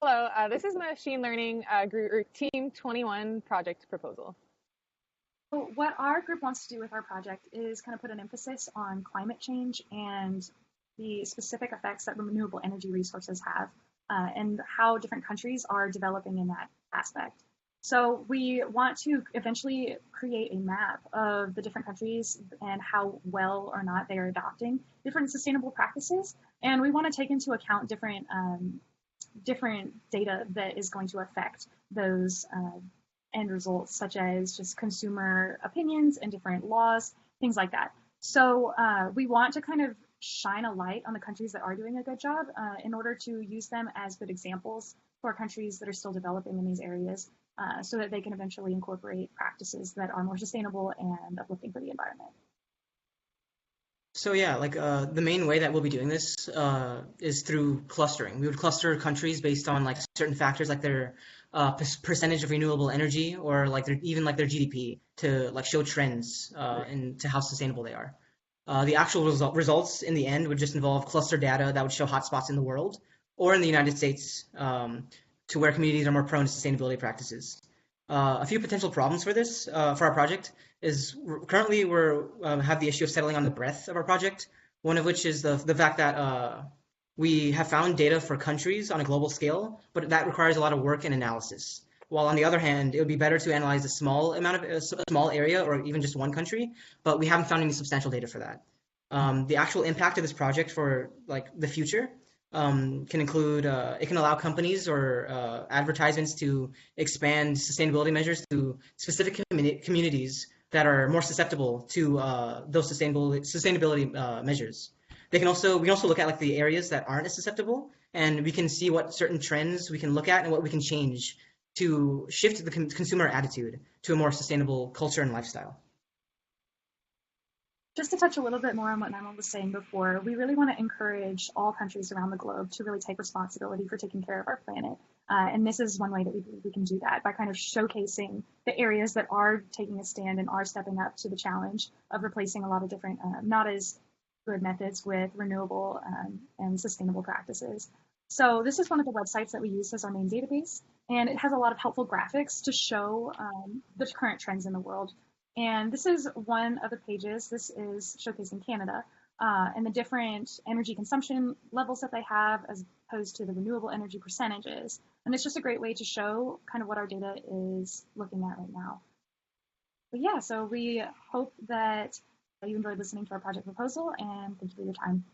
Hello, this is Machine Learning Group or Team 21 project proposal. So what our group wants to do with our project is kind of put an emphasis on climate change and the specific effects that renewable energy resources have, and how different countries are developing in that aspect. So we want to eventually create a map of the different countries and how well or not they are adopting different sustainable practices. And we want to take into account different data that is going to affect those end results, such as just consumer opinions and different laws, things like that. So we want to kind of shine a light on the countries that are doing a good job in order to use them as good examples for countries that are still developing in these areas, so that they can eventually incorporate practices that are more sustainable and uplifting for the environment. So yeah, the main way that we'll be doing this is through clustering. We would cluster countries based on like certain factors, like their percentage of renewable energy, or like their GDP, to like show trends into how sustainable they are. The actual results in the end would just involve cluster data that would show hotspots in the world or in the United States, to where communities are more prone to sustainability practices. A few potential problems for this, for our project, is currently we're have the issue of settling on the breadth of our project. One of which is the fact that we have found data for countries on a global scale, but that requires a lot of work and analysis. While on the other hand, it would be better to analyze a small amount of a small area or even just one country, but we haven't found any substantial data for that. The actual impact of this project for like the future can include, it can allow companies or advertisements to expand sustainability measures to specific communities that are more susceptible to those sustainability measures. We can also look at like the areas that aren't as susceptible, and we can see what certain trends we can look at and what we can change to shift the consumer attitude to a more sustainable culture and lifestyle. Just to touch a little bit more on what Naima was saying before, we really want to encourage all countries around the globe to really take responsibility for taking care of our planet. And this is one way that we can do that by kind of showcasing the areas that are taking a stand and are stepping up to the challenge of replacing a lot of different, not as good methods with renewable and sustainable practices. So this is one of the websites that we use as our main database, and it has a lot of helpful graphics to show the current trends in the world. And this is one of the pages. This is showcasing Canada and the different energy consumption levels that they have as opposed to the renewable energy percentages. And it's just a great way to show kind of what our data is looking at right now. But yeah, so we hope that you enjoyed listening to our project proposal, and thank you for your time.